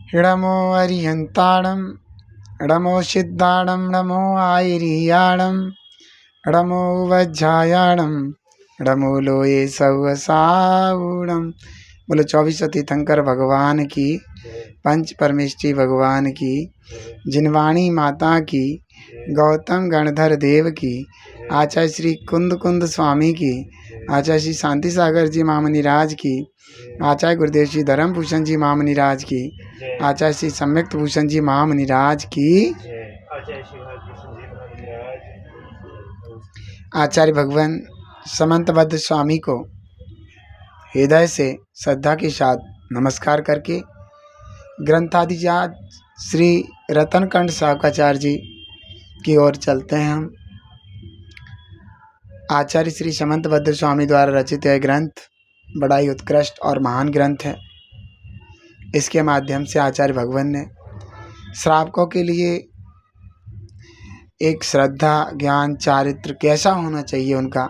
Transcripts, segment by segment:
नमो अरिहंताणं नमो सिद्धाणं नमो आयरियाणं नमो वज्रायाणं नमो लोये सवसावुणं। बोलो 24 तीर्थंकर भगवान की, पंच परमेष्ठी भगवान की, जिनवाणी माता की, गौतम गणधर देव की, आचार्य श्री कुंद कुंद स्वामी की, आचार्य श्री शांति सागर जी महामुनि राज की, आचार्य गुरुदेव श्री धर्म भूषण जी महामुनि राज की, आचार्य श्री सम्यक्त भूषण जी महामुनि राज की, आचार्य भगवान समंतबद्ध स्वामी को हृदय से श्रद्धा के साथ नमस्कार करके ग्रंथादिजात श्री रतनकंड साहुकाचार्य जी की ओर चलते हैं। हम आचार्य श्री समंतबद्ध स्वामी द्वारा रचित यह ग्रंथ बड़ा ही उत्कृष्ट और महान ग्रंथ है। इसके माध्यम से आचार्य भगवान ने श्रावकों के लिए एक श्रद्धा, ज्ञान, चारित्र कैसा होना चाहिए, उनका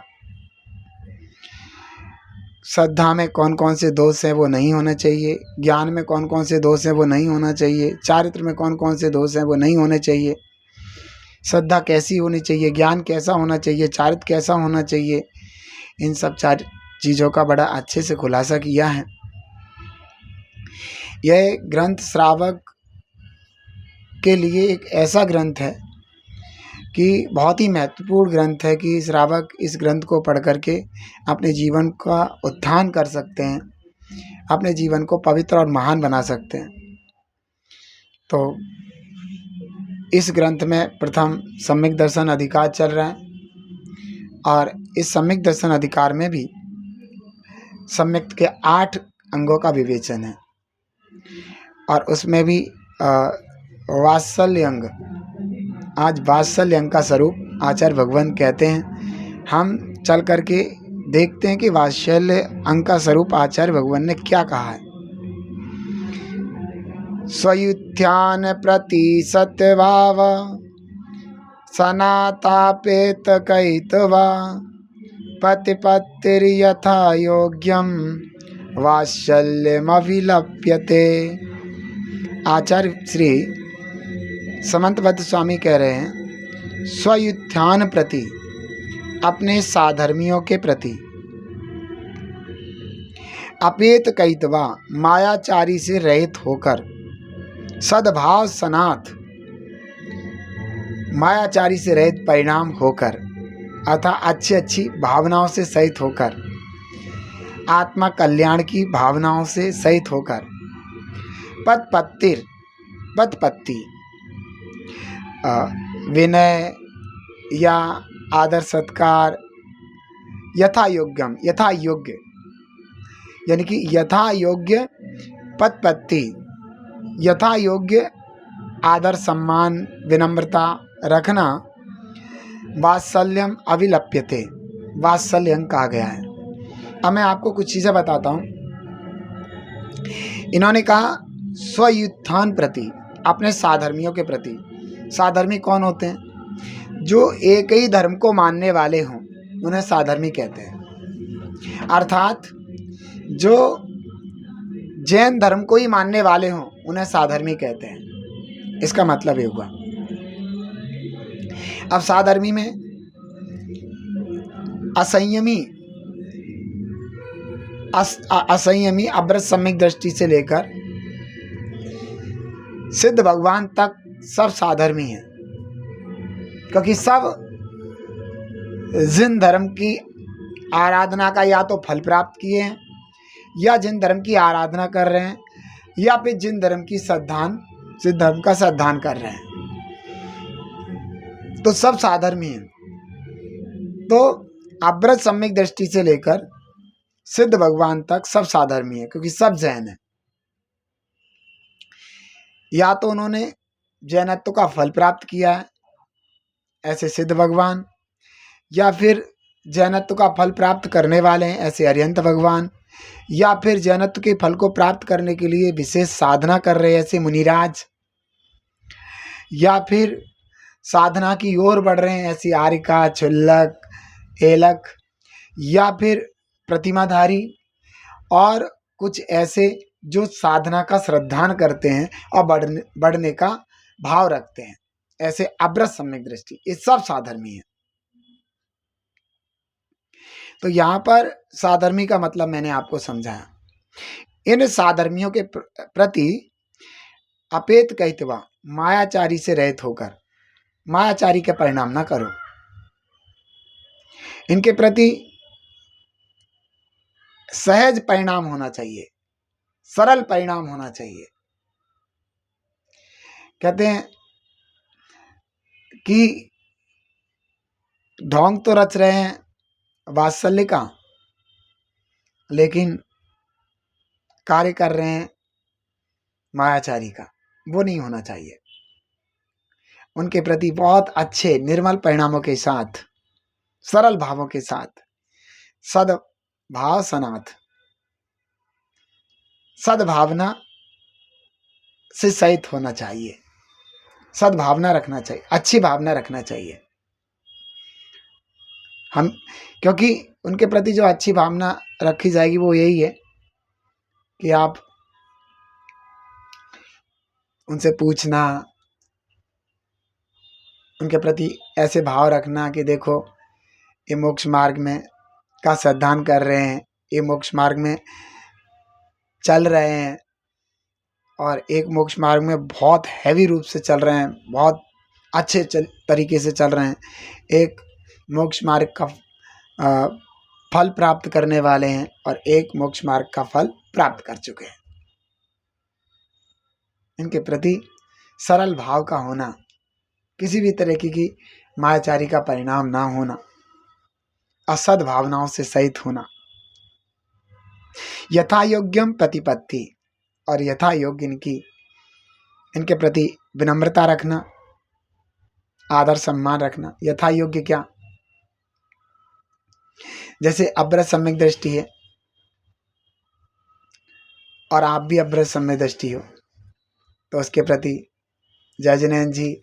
श्रद्धा में कौन कौन से दोष हैं वो नहीं होना चाहिए, ज्ञान में कौन कौन से दोष हैं वो नहीं होना चाहिए, चारित्र में कौन कौन से दोष हैं वो नहीं होने चाहिए, श्रद्धा कैसी होनी चाहिए, ज्ञान कैसा होना चाहिए, चारित्र कैसा होना चाहिए, इन सब चार चीज़ों का बड़ा अच्छे से खुलासा किया है। यह ग्रंथ श्रावक के लिए एक ऐसा ग्रंथ है कि बहुत ही महत्वपूर्ण ग्रंथ है कि श्रावक इस ग्रंथ को पढ़ करके अपने जीवन का उत्थान कर सकते हैं, अपने जीवन को पवित्र और महान बना सकते हैं। तो इस ग्रंथ में प्रथम सम्यक दर्शन अधिकार चल रहा है और इस सम्यक दर्शन अधिकार में भी सम्यक के 8 अंगों का विवेचन है और उसमें भी वात्सल्य अंग, आज वात्सल्य अंग का स्वरूप आचार्य भगवान कहते हैं। हम चल करके देखते हैं कि वात्सल्य अंग का स्वरूप आचार्य भगवान ने क्या कहा है। स्वयुत्थान प्रति सत्यभाव सनातापेत कहितवा पतिपत्तिर्यथा योग्यम वात्सल्यमभिलप्यते। आचार्य श्री समंतबद्ध स्वामी कह रहे हैं, स्वयुत्थान प्रति, अपने साधर्मियों के प्रति, अपेत कहितवा, मायाचारी से रहित होकर, सद्भाव सनाथ, मायाचारी से रहित परिणाम होकर, अतः अच्छी अच्छी भावनाओं से सहित होकर, आत्मा कल्याण की भावनाओं से सहित होकर, पदपत्ति विनय या आदर सत्कार, यथा योग्यम, यथा योग्य, यानी कि यथा योग्य पदपत्ति, यथा योग्य आदर सम्मान विनम्रता रखना, वात्सल्यम अभिलप्यते, वात्सल्यं कहा गया है। अब मैं आपको कुछ चीज़ें बताता हूँ। इन्होंने कहा स्वयुत्थान प्रति, अपने साधर्मियों के प्रति। साधर्मी कौन होते हैं? जो एक ही धर्म को मानने वाले हों उन्हें साधर्मी कहते हैं। अर्थात जो जैन धर्म को ही मानने वाले हों उन्हें साधर्मी कहते हैं। इसका मतलब ये हुआ। अब साधर्मी में असंयमी अव्रत सम्यक दृष्टि से लेकर सिद्ध भगवान तक सब साधर्मी हैं, क्योंकि सब जिन धर्म की आराधना का या तो फल प्राप्त किए हैं या जिन धर्म की आराधना कर रहे हैं या फिर जिन धर्म की जिस धर्म का श्रद्धान कर रहे हैं, तो सब साधर्मी हैं। तो अव्रत सम्यक दृष्टि से लेकर सिद्ध भगवान तक सब साधर्मी है, क्योंकि सब जैन है। या तो उन्होंने जैनत्व का फल प्राप्त किया है, ऐसे सिद्ध भगवान, या फिर जैनत्व का फल प्राप्त करने वाले हैं, ऐसे अरिहंत भगवान, या फिर जैनत्व के फल को प्राप्त करने के लिए विशेष साधना कर रहे हैं, ऐसे मुनिराज, या फिर साधना की ओर बढ़ रहे हैं, ऐसी आरिका, छुल्लक, एलक, या फिर प्रतिमाधारी और कुछ ऐसे जो साधना का श्रद्धान करते हैं और बढ़ने का भाव रखते हैं, ऐसे अब्रत सम्यक दृष्टि, ये सब साधर्मी है। तो यहाँ पर साधर्मी का मतलब मैंने आपको समझाया। इन साधर्मियों के प्रति अपेत कहतवा, मायाचारी से रहित होकर मायाचारी के परिणाम ना करो। इनके प्रति सहज परिणाम होना चाहिए, सरल परिणाम होना चाहिए। कहते हैं कि ढोंग तो रच रहे हैं वात्सल्य का, लेकिन कार्य कर रहे हैं मायाचारी का, वो नहीं होना चाहिए। उनके प्रति बहुत अच्छे निर्मल परिणामों के साथ, सरल भावों के साथ, सद्भाव सनाथ, सद्भावना से सहित होना चाहिए, सद्भावना रखना चाहिए, अच्छी भावना रखना चाहिए। हम क्योंकि उनके प्रति जो अच्छी भावना रखी जाएगी वो यही है कि आप उनसे पूछना, उनके प्रति ऐसे भाव रखना कि देखो ये मोक्ष मार्ग में का सिद्धांत कर रहे हैं, ये मोक्ष मार्ग में चल रहे हैं और एक मोक्ष मार्ग में बहुत हैवी रूप से चल रहे हैं, बहुत अच्छे तरीके से चल रहे हैं। एक मोक्ष मार्ग का फल प्राप्त करने वाले हैं और एक मोक्ष मार्ग का फल प्राप्त कर चुके हैं। इनके प्रति सरल भाव का होना, किसी भी तरीके की मायाचारी का परिणाम ना होना, असद भावनाओं से सहित होना, यथा योग्यम प्रतिपत्ति, और यथा योग्य इनके प्रति विनम्रता रखना, आदर सम्मान रखना। यथा योग्य क्या, जैसे अब्रत सम्यक दृष्टि है और आप भी अब्रत सम्यक दृष्टि हो, तो उसके प्रति जय जिनेन्द्र जी,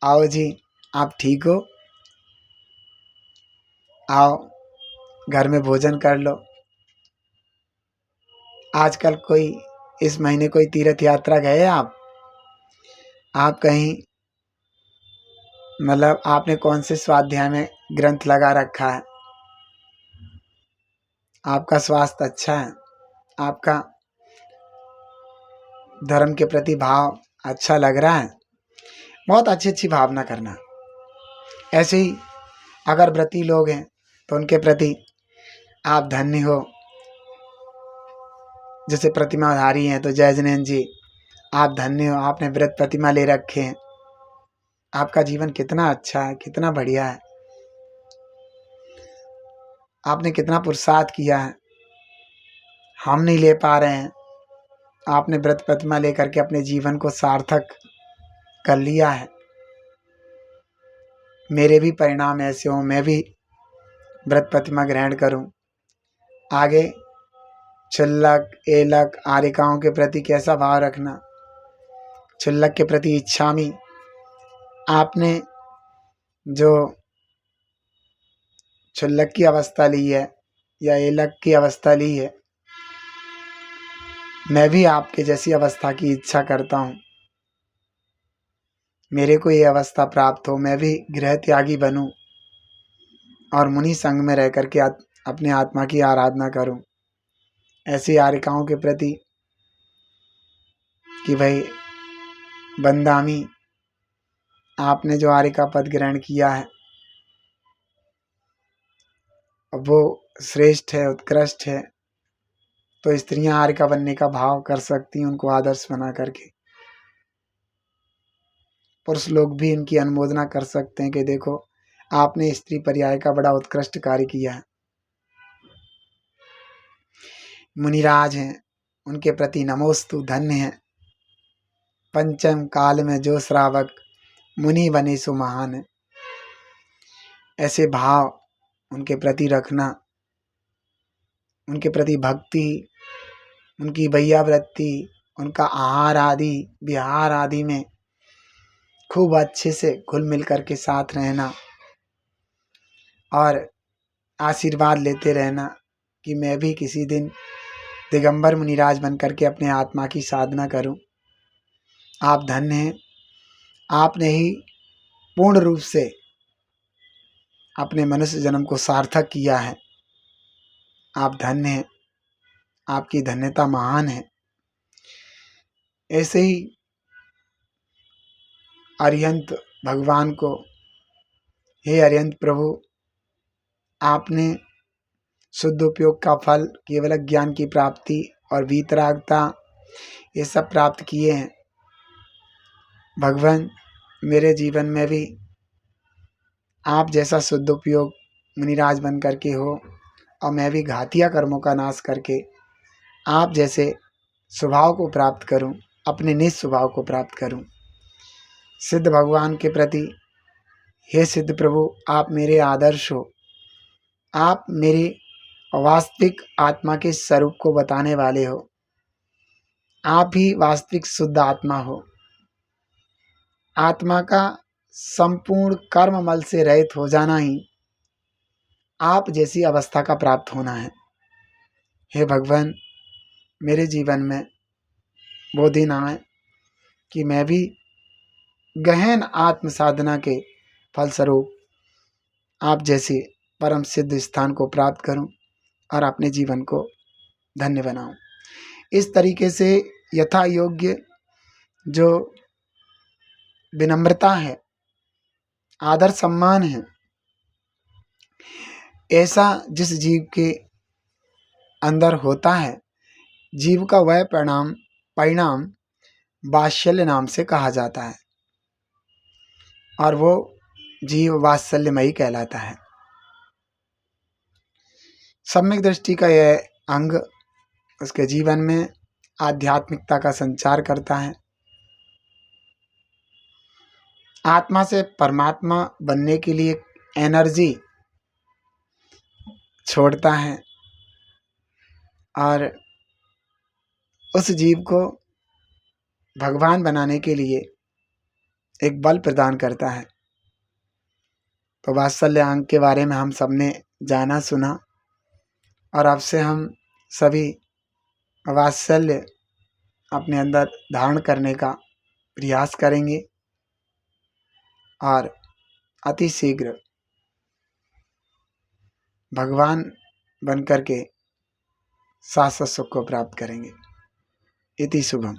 आओ जी, आप ठीक हो, आओ घर में भोजन कर लो। आजकल कोई इस महीने कोई तीर्थ यात्रा गए आप कहीं, मतलब आपने कौन से स्वाध्याय में ग्रंथ लगा रखा है, आपका स्वास्थ्य अच्छा है, आपका धर्म के प्रति भाव अच्छा लग रहा है, बहुत अच्छी भावना करना। ऐसे ही अगर व्रती लोग हैं तो उनके प्रति आप धन्य हो। जैसे प्रतिमाधारी हैं तो जय जिनेन्द्र जी, आप धन्य हो, आपने व्रत प्रतिमा ले रखे हैं, आपका जीवन कितना अच्छा है, कितना बढ़िया है, आपने कितना पुरुषार्थ किया है, हम नहीं ले पा रहे हैं, आपने व्रत प्रतिमा लेकर के अपने जीवन को सार्थक कर लिया है। मेरे भी परिणाम ऐसे हों, मैं भी व्रत प्रतिमा ग्रहण करूं। आगे क्षुल्लक, एलक, आरिकाओं के प्रति कैसा भाव रखना। क्षुल्लक के प्रति इच्छामी, आपने जो क्षुल्लक की अवस्था ली है या एलक की अवस्था ली है, मैं भी आपके जैसी अवस्था की इच्छा करता हूँ, मेरे को ये अवस्था प्राप्त हो, मैं भी गृह त्यागी बनूं और मुनि संग में रह करके अपने आत्मा की आराधना करूं। ऐसी आरिकाओं के प्रति कि भाई बंदामी, आपने जो आरिका पद ग्रहण किया है वो श्रेष्ठ है, उत्कृष्ट है, तो स्त्रियां आरिका बनने का भाव कर सकती हैं, उनको आदर्श बना करके। पुरुष लोग भी इनकी अनुमोदना कर सकते हैं कि देखो आपने स्त्री पर्याय का बड़ा उत्कृष्ट कार्य किया है। मुनिराज हैं, उनके प्रति नमोस्तु, धन्य है। पंचम काल में जो श्रावक मुनि बने सो महान है। ऐसे भाव उनके प्रति रखना, उनके प्रति भक्ति, उनकी वैयावृत्ति, उनका आहार आदि विहार आदि में खूब अच्छे से घुल मिल करके साथ रहना और आशीर्वाद लेते रहना कि मैं भी किसी दिन दिगंबर मुनिराज बन करके अपने आत्मा की साधना करूं। आप धन्य हैं, आपने ही पूर्ण रूप से अपने मनुष्य जन्म को सार्थक किया है। आप धन्य हैं, आपकी धन्यता महान है। ऐसे ही अरिहंत भगवान को, हे अरिहंत प्रभु, आपने शुद्ध उपयोग का फल, केवल ज्ञान की प्राप्ति और वीतरागता, ये सब प्राप्त किए हैं। भगवान, मेरे जीवन में भी आप जैसा शुद्ध उपयोग मुनिराज बन करके हो, और मैं भी घातिया कर्मों का नाश करके आप जैसे स्वभाव को प्राप्त करूं, अपने निज स्वभाव को प्राप्त करूं। सिद्ध भगवान के प्रति, हे सिद्ध प्रभु, आप मेरे आदर्श हो। आप मेरे वास्तविक आत्मा के स्वरूप को बताने वाले हो। आप ही वास्तविक शुद्ध आत्मा हो। आत्मा का संपूर्ण कर्ममल से रहित हो जाना ही आप जैसी अवस्था का प्राप्त होना है। हे भगवान, मेरे जीवन में वो दिन आए कि मैं भी गहन आत्म साधना के फलस्वरूप आप जैसे परम सिद्ध स्थान को प्राप्त करूं और अपने जीवन को धन्य बनाऊं। इस तरीके से यथा योग्य जो विनम्रता है, आदर सम्मान है, ऐसा जिस जीव के अंदर होता है, जीव का वह परिणाम वात्सल्य नाम से कहा जाता है, और वो जीव वात्सल्यमयी कहलाता है। सम्यक दृष्टि का यह अंग उसके जीवन में आध्यात्मिकता का संचार करता है, आत्मा से परमात्मा बनने के लिए एनर्जी छोड़ता है, और उस जीव को भगवान बनाने के लिए एक बल प्रदान करता है। तो वात्सल्य अंग के बारे में हम सबने जाना सुना, और अब से हम सभी वात्सल्य अपने अंदर धारण करने का प्रयास करेंगे, और अति शीघ्र भगवान बनकर के शाश्वत सुख को प्राप्त करेंगे। इति शुभम।